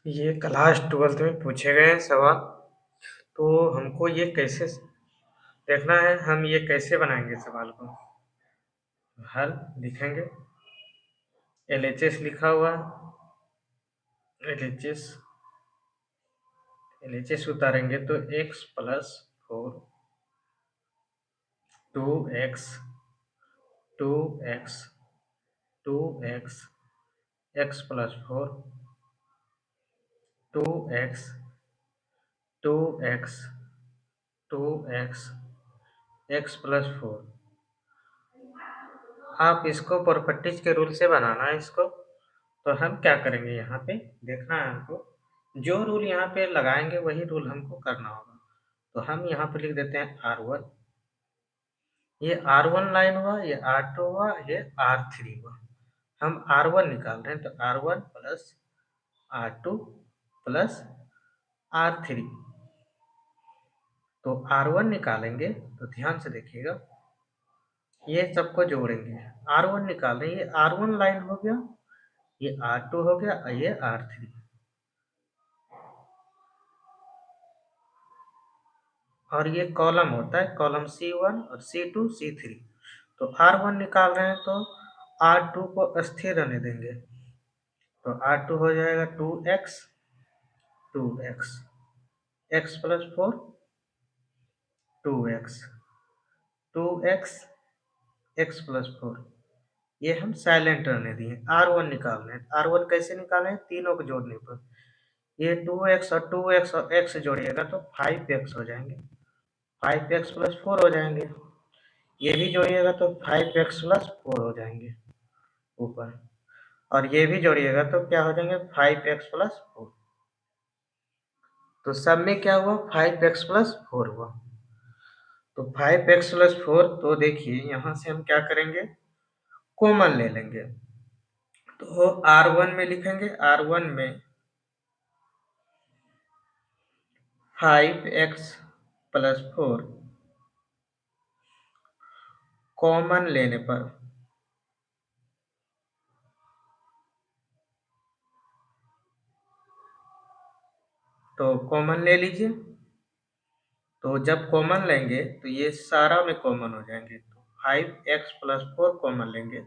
ये class 12th में पूछे गए हैं सवाल। तो हमको ये कैसे देखना है, हम ये कैसे बनाएंगे सवाल को। हल लिखेंगे, एलएचएस लिखा हुआ है। एलएचएस उतारेंगे तो x plus 4 2x 2x 2x x plus 4 2x 2x 2x x plus 4। आप इसको प्रॉपर्टीज के रूल से बनाना है इसको। तो हम क्या करेंगे, यहाँ पे देखना है हमको, जो रूल यहाँ पे लगाएंगे वही रूल हमको करना होगा। तो हम यहाँ पे लिख देते हैं R1। ये R1 लाइन हुआ, ये R2 हुआ, ये R3 हुआ। हम R1 निकाल रहे हैं तो R1 plus R2 plus R3। तो R1 निकालेंगे तो ध्यान से देखिएगा, ये सबको जोड़ेंगे। R1 निकाल रहे हैं, ये R1 लाइन हो गया, ये R2 हो गया और ये R3। और ये कॉलम होता है, कॉलम C1 और C2 C3। तो R1 निकाल रहे हैं तो R2 को स्थिर रहने देंगे। तो R2 हो जाएगा 2x 2x x plus 4 2x 2x x plus 4। ये हम साइलेंट रहने दिए। R1 निकाल रहे हैं, R1 कैसे निकालें, तीनों को जोड़ने पर। ये 2x और 2x और x जोड़िएगा तो 5x हो जाएंगे, 5x प्लस 4 हो जाएंगे। ये भी जोड़िएगा तो 5x प्लस 4 हो जाएंगे ऊपर, और ये भी जोड़िएगा तो क्या हो जाएंगे 5x प्लस 4। तो सब में क्या हुआ 5x प्लस 4 हुआ। तो 5x प्लस 4, तो देखिए यहाँ से हम क्या करेंगे, कॉमन ले लेंगे। तो R1 में लिखेंगे, R1 में 5x प्लस 4 कॉमन लेने पर तो कॉमन ले लीजिए। तो जब कॉमन लेंगे तो ये सारा में कॉमन हो जाएंगे। तो 5x प्लस 4 कॉमन लेंगे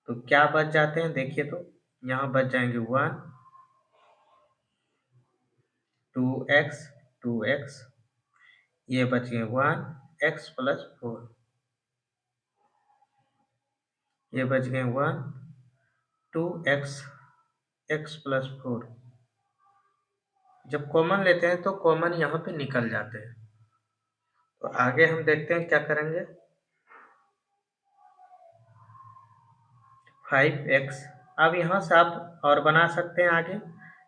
तो क्या बच जाते हैं, देखिए तो यहाँ बच जाएंगे 1 2x 2x, ये बच गए 1 x प्लस 4, ये बच गए 1 2x x प्लस 4। जब कॉमन लेते हैं तो कॉमन यहाँ पे निकल जाते हैं। तो आगे हम देखते हैं क्या करेंगे। 5x, अब यहाँ से आप और बना सकते हैं आगे,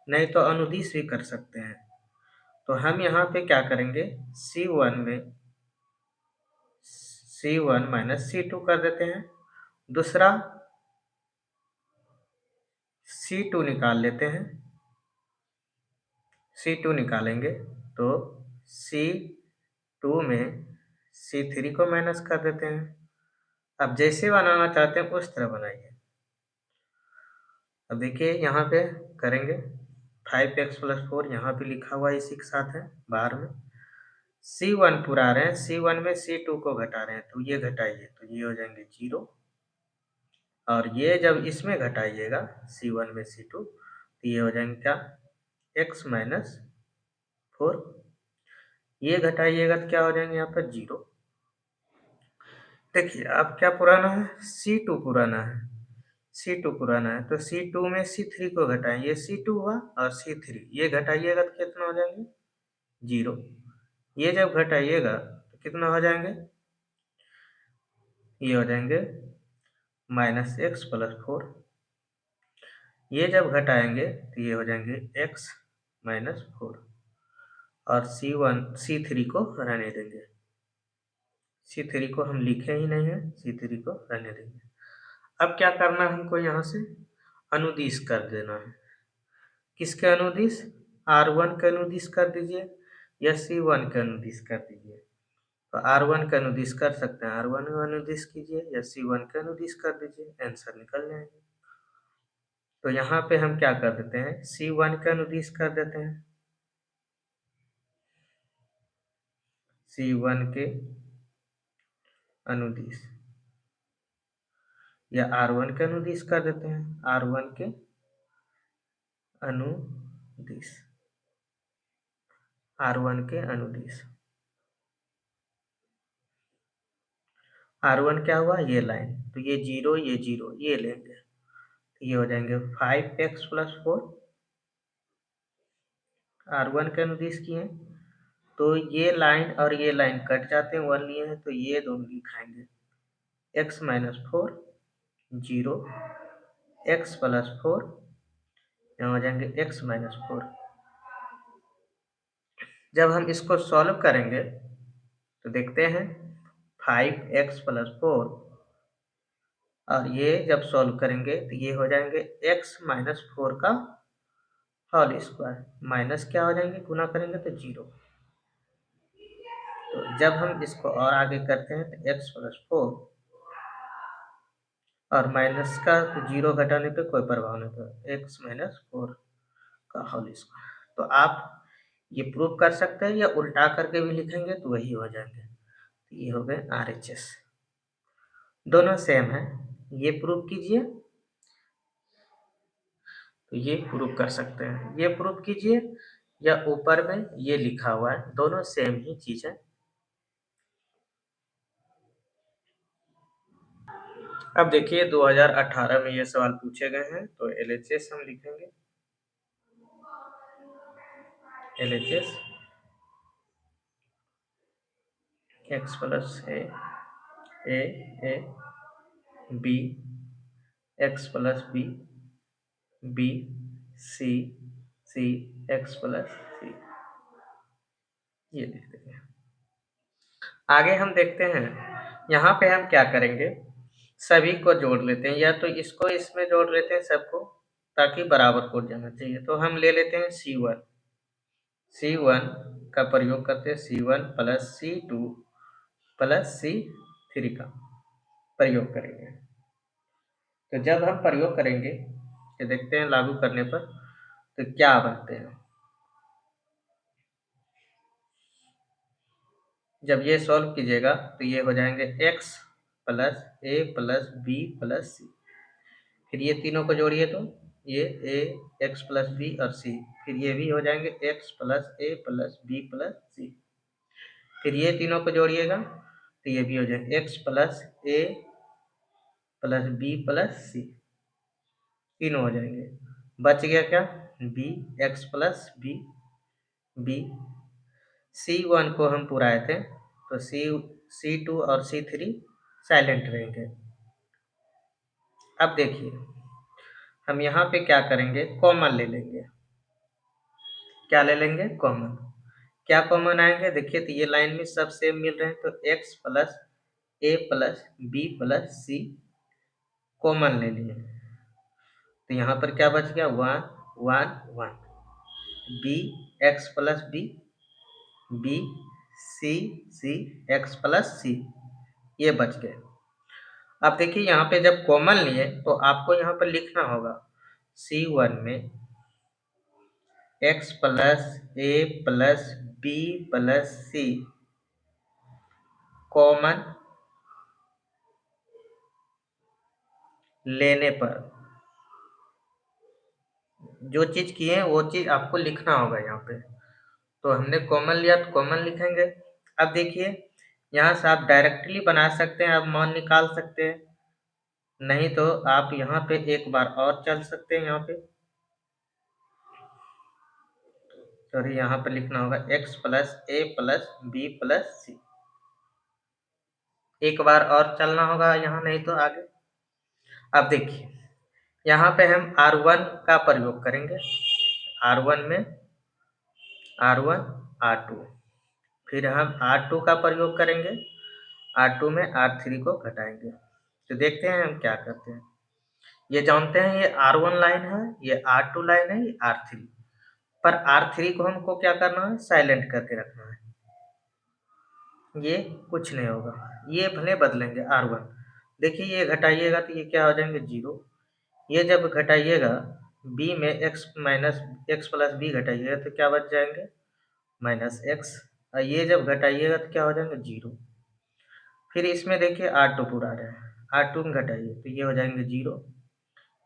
नहीं तो अनुदिश भी कर सकते हैं। तो हम यहाँ पे क्या करेंगे, C1 में C1 माइनस C2 कर देते हैं। दूसरा C2 निकाल लेते हैं, C2 निकालेंगे तो C2 में C3 को माइनस कर देते हैं। अब जैसे बनाना चाहते हैं उस तरह बनाइए। अब देखिए यहाँ पे करेंगे 5x प्लस 4, यहाँ पे लिखा हुआ इसी के साथ है बाहर में। C1 पुरा रहे हैं, C1 में C2 को घटा रहे हैं तो ये घटाइए तो ये हो जाएंगे 0। और ये जब इसमें घटाइएगा C1 में C2 तो ये हो जाएंगे क्या, x माइनस 4। ये घटाइएगा तो क्या हो जाएंगे यहाँ पर 0। देखिए अब क्या पुराना है, C2 पुराना है, C2 पुराना है। तो C2 में C3 को घटाएं, ये C2 हुआ और C3 ये घटाइएगा तो कितना हो जाएंगे 0। ये जब घटाइएगा तो कितना हो जाएंगे, ये हो जाएंगे माइनस x प्लस 4। ये जब घटाएंगे तो ये हो जाएंगे x माइनस 4। और C3 को रहने देंगे, C3 को हम लिखे ही नहीं है, C3 को रहने देंगे। अब क्या करना है हमको, यहाँ से अनुदिश कर देना है। किसके अनुदिश, R1 के अनुदिश कर दीजिए या C1 के अनुदिश कर दीजिए। तो R1 का अनुदिश कर सकते हैं, R1 का अनुदिश कीजिए या C1 का अनुदिश कर दीजिए, आंसर निकल जाएंगे। तो यहाँ पे हम क्या कर देते हैं, C1 का अनुदिश कर देते हैं, C1 के अनुदिश, या R1 के अनुदिश कर देते हैं, R1 के अनुदिश, R1 के अनुदिश। R1 क्या हुआ, ये लाइन, तो ये 0 ये 0 ये लेंगे, तो ये हो जाएंगे 5x + 4, R1 के अनुदिश किए, तो ये लाइन और ये लाइन कट जाते हैं, 1 लिए हैं, तो ये दोनों लिखाएंगे, x - 4 0, x + 4, यहाँ हो जाएंगे x - 4। जब हम इसको सॉल्व करेंगे तो देखते हैं 5x + 4, और ये जब सॉल्व करेंगे तो ये हो जाएंगे x - 4 का होल स्क्वायर, माइनस क्या हो जाएंगे, गुना करेंगे तो 0। तो जब हम इसको और आगे करते हैं तो x + 4 और माइनस का तो 0 घटाने पे कोई प्रभाव नहीं पड़ता, x - 4 का होल स्क्वायर। तो आप ये प्रूव कर सकते हैं, या उल्टा करके भी लिखेंगे तो वही हो जाएंगे। तो ये हो गए RHS, दोनों सेम है, ये प्रूव कीजिए, तो ये प्रूव कर सकते हैं, ये प्रूव कीजिए, या ऊपर में ये लिखा हुआ है, दोनों सेम ही चीज है। अब देखिए 2018 में ये सवाल पूछे गए हैं, तो LHS हम लिखेंगे, LHS x + a b x + b b c c x + c, ये लिख देंगे। आगे हम देखते हैं, यहाँ पे हम क्या करेंगे, सभी को जोड़ लेते हैं, या तो इसको इसमें जोड़ लेते हैं सबको, ताकि बराबर हो जाना चाहिए। तो हम ले लेते हैं C1 का प्रयोग करते हैं, C1 + C2 + C3 का प्रयोग करेंगे। तो जब हम प्रयोग करेंगे तो देखते हैं लागू करने पर तो क्या बनते हैं। जब ये सॉल्व कीजिएगा तो ये हो जाएंगे x + a + b + c, फिर ये तीनों को जोड़िए तो ये a x + b और c, फिर ये भी हो जाएंगे x + a + b + c, फिर ये तीनों को जोड़िएगा तो ये भी हो जाएंगे x + a + b + c, तीनों हो जाएंगे। बच गया क्या, b x + b C1 को हम पुराए थे, तो C2 और C3 साइलेंट रहेंगे। अब देखिए हम यहाँ पे क्या करेंगे, कॉमन ले लेंगे। क्या ले लेंगे, कॉमन। क्या कॉमन आएंगे, देखिए तो ये लाइन में सब सेम मिल रहे हैं, तो x + a + b + c common ले लिए, तो यहाँ पर क्या बच गया, 1 1 1, b x + b c c x + c, ये बच गए। अब देखिए यहाँ पे जब कॉमन लिए तो आपको यहाँ पर लिखना होगा C1 में x + a + b + c common लेने पर जो चीज किए हैं वो चीज आपको लिखना होगा यहाँ पे। तो हमने कॉमन लिया तो कॉमन लिखेंगे। अब देखिए यहाँ से आप डायरेक्टली बना सकते हैं, आप मान निकाल सकते हैं, नहीं तो आप यहाँ पे एक बार और चल सकते हैं। यहाँ पे तो यहाँ पे लिखना होगा x + a + b + c, एक बार और चलना होगा यहाँ, नहीं तो आगे। अब देखिए यहाँ पे हम R1 का प्रयोग करेंगे, R1 में R1 R2, फिर हम R2 का प्रयोग करेंगे, R2 में R3 को घटाएंगे। तो देखते हैं हम क्या करते हैं। ये जानते हैं ये R1 लाइन है, ये R2 लाइन है, ये R3, पर R3 को हमको क्या करना है, साइलेंट करके रखना है, ये कुछ नहीं होगा। ये भले बदलेंगे R1, देखिए ये घटाइएगा तो ये क्या हो जाएंगे 0, ये जब घटाइएगा b में x minus x plus b घटाइएगा तो क्या बच जाएंगे माइनस एक्स, और ये जब घटाइएगा तो क्या हो जाएंगे 0। फिर इसमें देखिए R2 पूरा रहा है, R2 में घटाइए तो ये हो जाएंगे 0।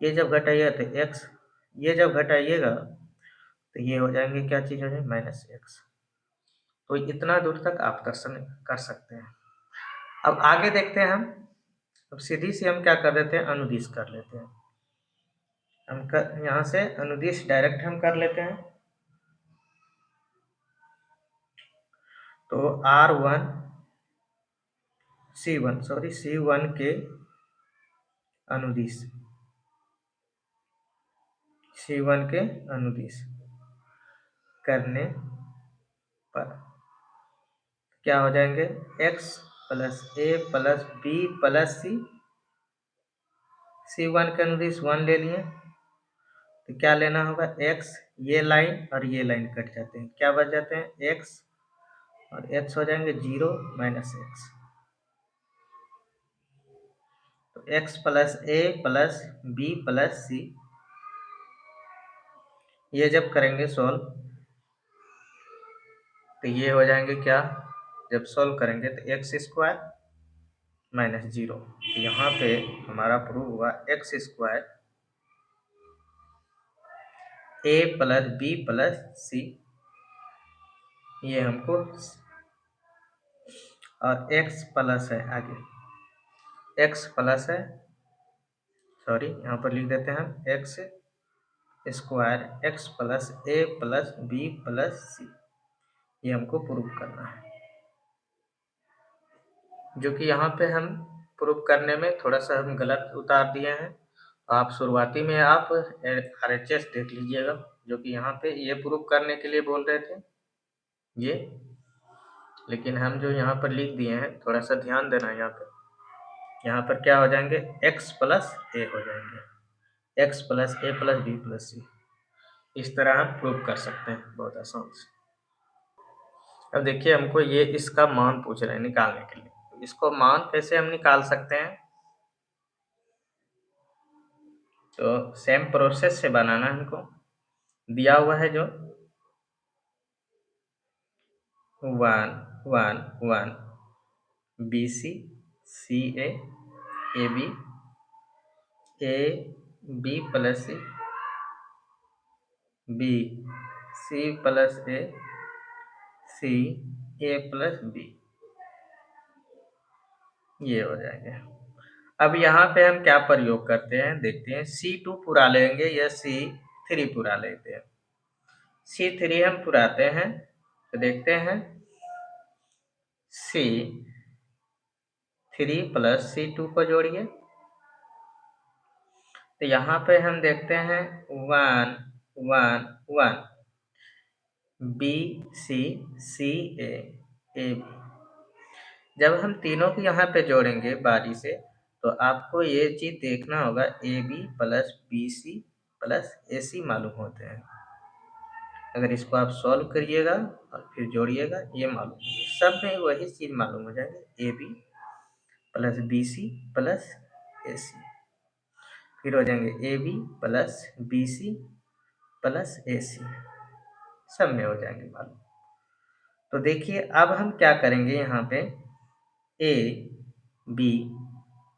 ये जब घटाइएगा तो x, ये जब घटाइएगा तो ये हो जाएंगे क्या चीज़ हो जाएगी माइनस एक्स। तो इतना दूर तक आप कर सकते हैं। अब आगे देखते हैं हम। अब सीधी सी हम क्या कर लेते हैं अनुदिश कर लेते हैं। यहाँ से अनुदिश डायरेक्ट हम कर लेते हैं। तो R1 C1 के अनुदिश, C1 के अनुदिश करने पर क्या हो जाएंगे x प्लस ए प्लस बी प्लस सी। C1 के अनुदिश 1 ले लिए तो क्या लेना होगा x, ये लाइन और ये लाइन कट जाते हैं, क्या बच जाते हैं x और x हो जाएंगे 0 माइनस एक्स। तो x प्लस ए प्लस बी प्लस सी, ये जब करेंगे सॉल्व तो ये हो जाएंगे क्या, जब सॉल्व करेंगे तो एक्स स्क्वायर माइनस 0। तो यहाँ पे हमारा प्रूव हुआ एक्स स्क्वायर ए प्लस बी प्लस सी, ये हमको, और x प्लस है आगे, x प्लस है, सॉरी यहाँ पर लिख देते हैं हम एक्स स्क्वायर एक्स प्लस ए प्लस बी प्लस सी, ये हमको प्रूव करना है। जो कि यहाँ पे हम प्रूव करने में थोड़ा सा हम गलत उतार दिए हैं। आप शुरुआती में आप RHS देख लीजिएगा, जो कि यहाँ पे ये प्रूव करने के लिए बोल रहे थे ये, लेकिन हम जो यहाँ पर लिख दिए हैं थोड़ा सा ध्यान देना है। यहाँ पर क्या हो जाएंगे x प्लस ए हो जाएंगे, x प्लस ए प्लस बी प्लस सी। इस तरह हम प्रूव कर सकते हैं बहुत आसान से। अब देखिए हमको ये इसका मान पूछ रहे हैं निकालने के लिए, इसको मान कैसे हम निकाल सकते हैं। तो सेम प्रोसेस से बनाना है हमको। दिया हुआ है जो 1 1 1 BC CA AB AB plus C B C plus A C A plus B, ये हो जाएगा। अब यहाँ पे हम क्या प्रयोग करते हैं देखते हैं, C2 पूरा लेंगे या C3 पूरा लेते हैं। C3 हम पुराते हैं तो देखते हैं C3 प्लस C2 को जोड़िए तो यहाँ पे हम देखते हैं 1 1 1 BC CA AB। जब हम तीनों को यहाँ पे जोड़ेंगे बारी से तो आपको ये चीज देखना होगा AB plus BC plus AC मालूम होते हैं। अगर इसको आप सॉल्व करिएगा और फिर जोड़िएगा ये मालूम, सब में वही चीज मालूम हो जाएगा AB plus BC plus AC, फिर हो जाएंगे AB plus BC plus AC, सब में हो जाएंगे मालूम। तो देखिए अब हम क्या करेंगे यहाँ पे AB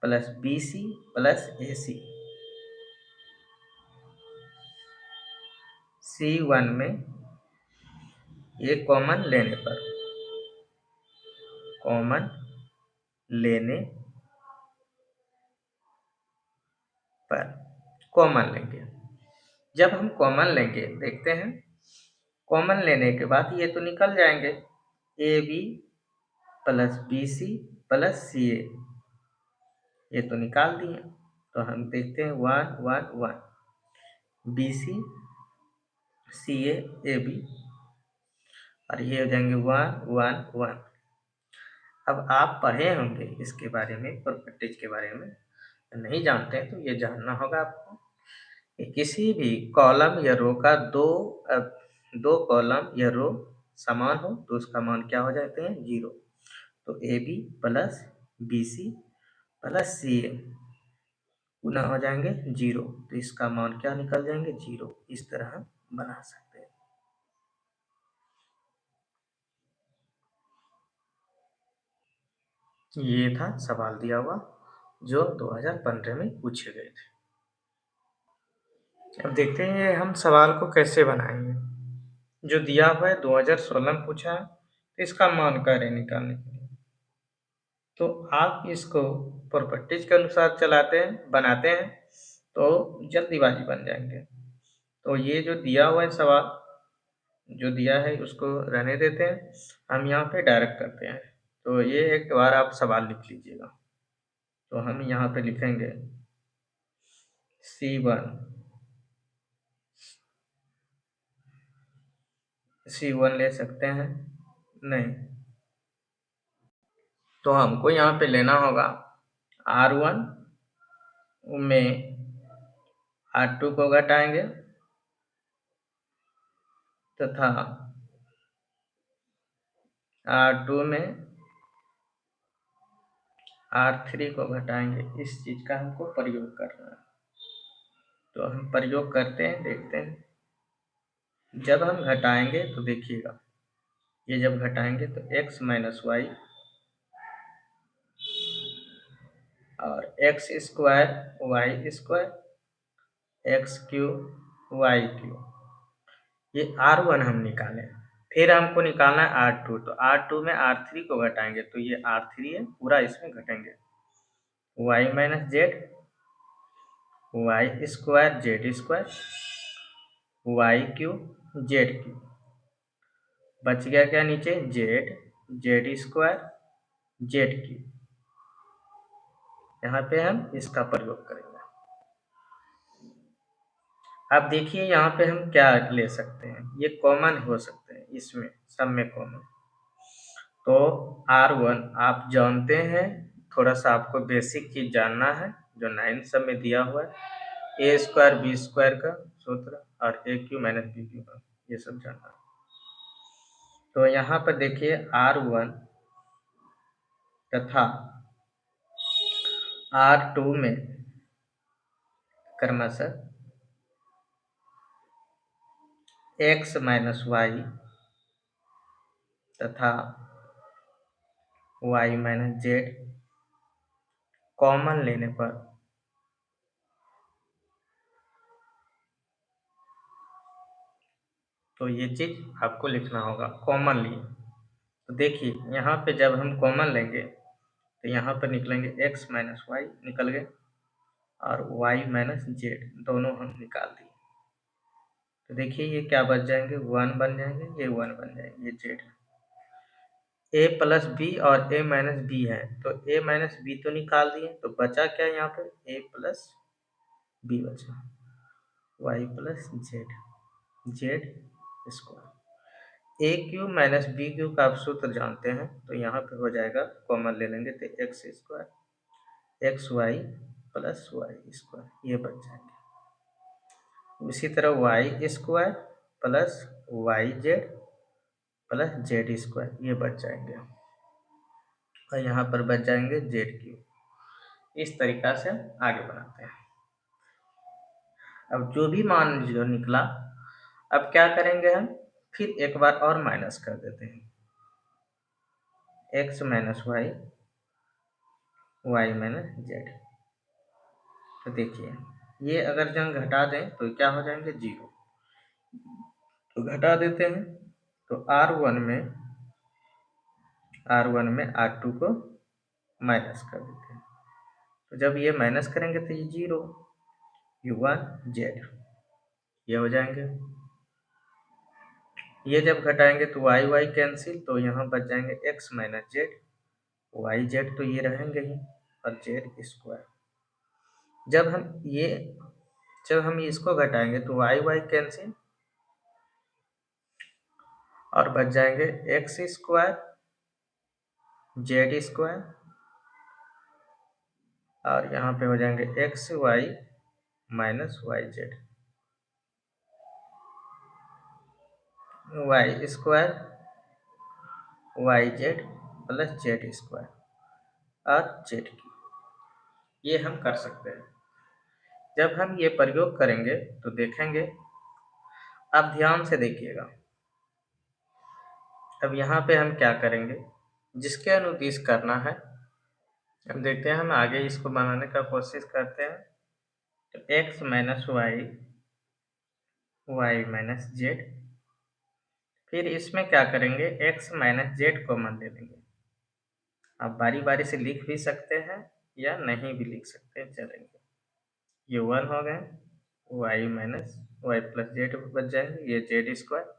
plus BC plus AC, C1 में ये कॉमन लेने पर, कॉमन लेने पर कॉमन लेंगे। जब हम कॉमन लेंगे देखते हैं, कॉमन लेने के बाद ये तो निकल जाएंगे AB plus BC plus CA, ये तो निकाल दिए। तो हम देखते हैं 1 1 1 BC CA AB, और ये हो जाएंगे 1 1 1। अब आप पढ़े होंगे इसके बारे में, प्रॉपर्टीज के बारे में, नहीं जानते हैं तो ये जानना होगा आपको कि किसी भी कॉलम या रो का दो कॉलम या रो समान हो तो उसका मान क्या हो जाते हैं 0। तो AB plus BC plus CA पुनः हो जाएंगे 0, तो इसका मान क्या निकल जाएंगे 0। इस तरह हम बना सकते हैं। ये था सवाल दिया हुआ जो 2015 में पूछे गए थे। अब देखते हैं हम सवाल को कैसे बनाएंगे। जो दिया हुआ है 2016 में पूछा है, तो इसका मान क्या है निकालने के लिए। तो आप इसको प्रॉपर्टीज के अनुसार चलाते हैं, बनाते हैं, तो जल्दीबाजी बन जाएंगे। तो ये जो दिया हुआ है सवाल जो दिया है उसको रहने देते हैं, हम यहाँ पे डायरेक्ट करते हैं। तो ये एक बार आप सवाल लिख लीजिएगा। तो हम यहाँ पे लिखेंगे C1 ले सकते हैं नहीं, तो हमको यहाँ पे लेना होगा R1 में R2 को घटाएंगे तथा R2 में R3 को घटाएंगे। इस चीज का हमको प्रयोग करना है। तो हम प्रयोग करते हैं, देखते हैं। जब हम घटाएंगे तो देखिएगा, ये जब घटाएंगे तो x माइनस वाई और x square y square x cube y cube, ये R1 हम निकाले। फिर हमको निकालना है R2, तो R2 में R3 को घटाएंगे तो ये R3 है, पूरा इसमें घटेंगे। Y minus z y square z square y cube z cube, बच गया क्या नीचे z z square z cube. यहाँ पे हम इसका प्रयोग करेंगे। अब देखिए यहाँ पे हम क्या ले सकते हैं, ये कॉमन हो सकते हैं, इसमें सब में कॉमन। तो R1 आप जानते हैं, थोड़ा सा आपको बेसिक चीज जानना है जो 9 सब में दिया हुआ है, ए स्क्वायर बी स्क्वायर का सूत्र और ए क्यू माइनस बी क्यू का, ये सब जानना है। तो यहाँ पर देखिए R1 तथा R2 में क्रमशः x माइनस वाई तथा y माइनस जेड कॉमन लेने पर तो ये चीज आपको लिखना होगा कॉमन लिए। तो देखिए यहाँ पे जब हम कॉमन लेंगे तो यहाँ पर निकलेंगे x माइनस वाई निकल गए और y माइनस जेड दोनों हम निकाल दिए। तो देखिए ये क्या बच जाएंगे 1 बन जाएंगे, ये 1 बन जाएंगे, ये जेड है। a प्लस बी और a माइनस बी है, तो a माइनस बी तो निकाल दिए, तो बचा क्या यहाँ पे a प्लस बी बचा, y plus z z square. A q minus b q का आप सूत्र जानते हैं, तो यहाँ पे हो जाएगा कॉमन ले लेंगे तो x square x y plus y square, ये बच जाएंगे। उसी तरह y square plus y z plus z square, ये बच जाएंगे और यहाँ पर बच जाएंगे जेड क्यू। इस तरीका से हम आगे बढ़ाते हैं। अब जो भी मान जो निकला, अब क्या करेंगे हम, फिर एक बार और माइनस कर देते हैं, x minus y y minus z. तो देखिए ये अगर जंग घटा दें तो क्या हो जाएंगे 0, तो घटा देते हैं। तो R1 में R2 को माइनस कर देते हैं, तो जब ये माइनस करेंगे तो ये 0 U1 जेड, ये हो जाएंगे। ये जब घटाएंगे तो वाई वाई कैंसिल, तो यहाँ बच जाएंगे x minus z y z, तो ये रहेंगे ही और जेड स्क्वायर। जब हम इसको घटाएंगे तो वाई वाई कैंसिल और बच जाएंगे एक्स स्क्वायर जेड स्क्वायर और यहाँ पे हो जाएंगे x y minus y z, y square y z plus z square और जेड की, ये हम कर सकते हैं। जब हम ये प्रयोग करेंगे तो देखेंगे, आप ध्यान से देखिएगा। अब यहाँ पे हम क्या करेंगे, जिसके अनुदिश करना है, अब देखते हैं, हम आगे इसको बनाने का कोशिश करते हैं। तो x minus y, y minus z, फिर इसमें क्या करेंगे, x माइनस जेड कॉमन ले लेंगे। आप बारी बारी से लिख भी सकते हैं या नहीं भी लिख सकते हैं, चलेंगे। ये 1 हो गए, y minus y plus z बच जाएंगे, ये जेड स्क्वायर।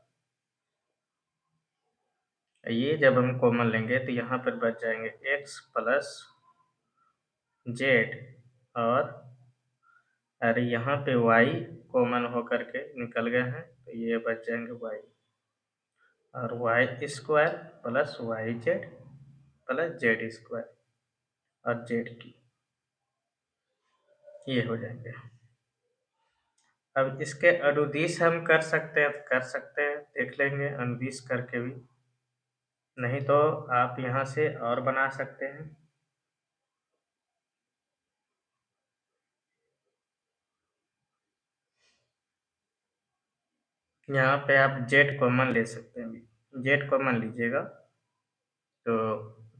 ये जब हम कॉमन लेंगे तो यहाँ पर बच जाएंगे x प्लस जेड, और अरे यहाँ पे y कॉमन होकर के निकल गए हैं, तो ये बच जाएंगे y, और y square plus y z plus z square, और जेड की ये हो जाएंगे। अब इसके अनुदिश हम कर सकते हैं तो कर सकते हैं, देख लेंगे अनुदिश करके भी, नहीं तो आप यहाँ से और बना सकते हैं। यहाँ पे आप जेड कॉमन ले सकते हैं, जेड कॉमन लीजिएगा। तो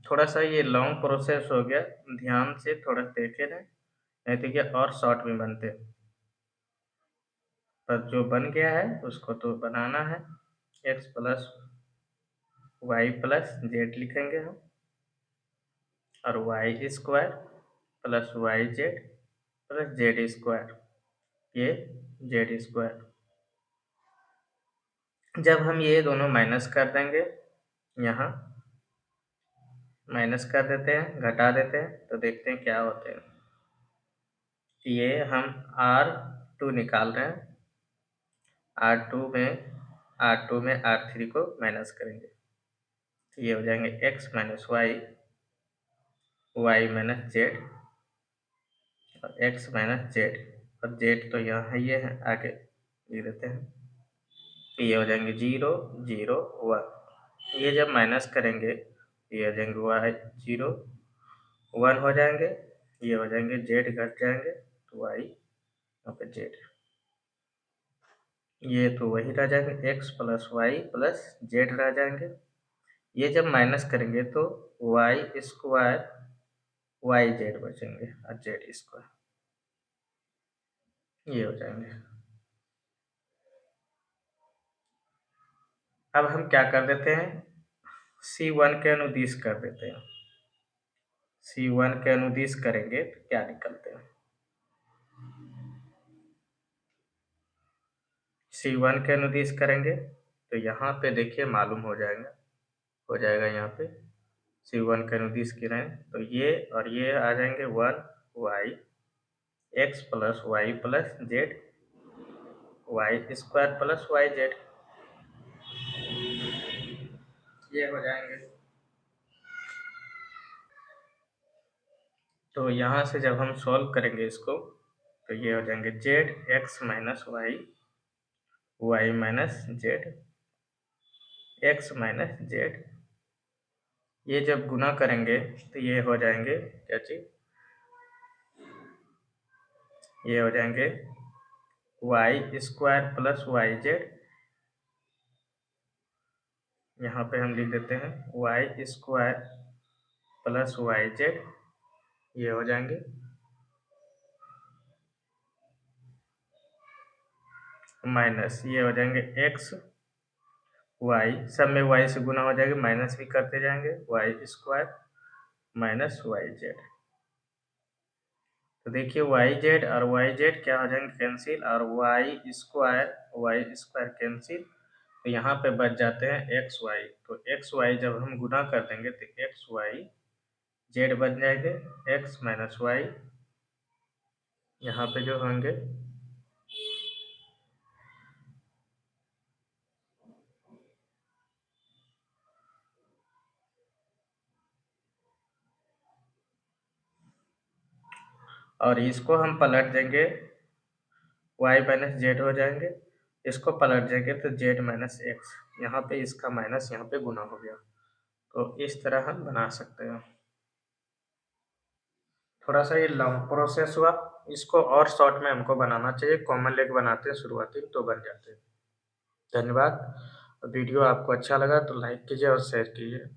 थोड़ा सा ये लॉन्ग प्रोसेस हो गया, ध्यान से थोड़ा देखे रहें, नहीं तो ये और शॉर्ट में बनते हैं। पर जो बन गया है उसको तो बनाना है, x plus y plus z लिखेंगे हम, और y square plus y z plus z square, ये जेड स्क्वायर। जब हम ये दोनों माइनस कर देंगे, यहाँ माइनस कर देते हैं, घटा देते हैं, तो देखते हैं क्या होते हैं। ये हम R2 निकाल रहे हैं, R2 में R3 को माइनस करेंगे, तो ये हो जाएंगे x minus y, y minus z, और x माइनस जेड, और जेड तो यहाँ है, ये है, आगे लिख देते हैं, तो ये हो जाएंगे 0 0 1। ये जब माइनस करेंगे ये हो जाएंगे वाई 0 1 हो जाएंगे, ये हो जाएंगे जेड घट जाएंगे, तो वाई यहाँ पे जेड, ये तो वही रह जाएंगे x plus y plus z रह जाएंगे। ये जब माइनस करेंगे तो वाई स्क्वायर वाई जेड बचेंगे, और जेड स्क्वायर, ये हो जाएंगे। अब हम क्या कर देते हैं, C1 के अनुदिश कर देते हैं। C1 के अनुदिश करेंगे तो क्या निकलते हैं, C1 के अनुदिश करेंगे तो यहाँ पे देखिए मालूम हो जाएगा, हो जाएगा यहाँ पे C1 के अनुदिश गिराएं तो ये और ये आ जाएंगे 1 y x plus y plus z, y square plus y z, ये हो जाएंगे। तो यहाँ से जब हम सॉल्व करेंगे इसको, तो ये हो जाएंगे z x minus y, y minus z, x minus z, ये जब गुना करेंगे तो ये हो जाएंगे क्या चीज, ये हो जाएंगे y square plus y z, यहाँ पे हम लिख देते हैं y square plus y z, ये हो जाएंगे, माइनस ये हो जाएंगे एक्स वाई, सब में वाई से गुना हो जाएगा, माइनस भी करते जाएंगे, y square minus y z. तो देखिए वाई जेड और वाई जेड क्या हो जाएंगे, कैंसिल, और वाई स्क्वायर कैंसिल, तो यहाँ पे बच जाते हैं एक्स वाई। तो एक्स वाई जब हम गुना कर देंगे तो एक्स वाई जेड बन जाएंगे, एक्स माइनस वाई यहाँ पे जो होंगे, और इसको हम पलट देंगे, वाई माइनस जेड हो जाएंगे, इसको पलट देंगे तो जेड माइनस एक्स, यहाँ पे इसका माइनस यहाँ पे गुना हो गया। तो इस तरह हम बना सकते हैं। थोड़ा सा ये लॉन्ग प्रोसेस हुआ, इसको और शॉर्ट में हमको बनाना चाहिए, कॉमन लेके बनाते हैं शुरुआती तो बन जाते हैं। धन्यवाद। वीडियो आपको अच्छा लगा तो लाइक कीजिए और शेयर कीजिए।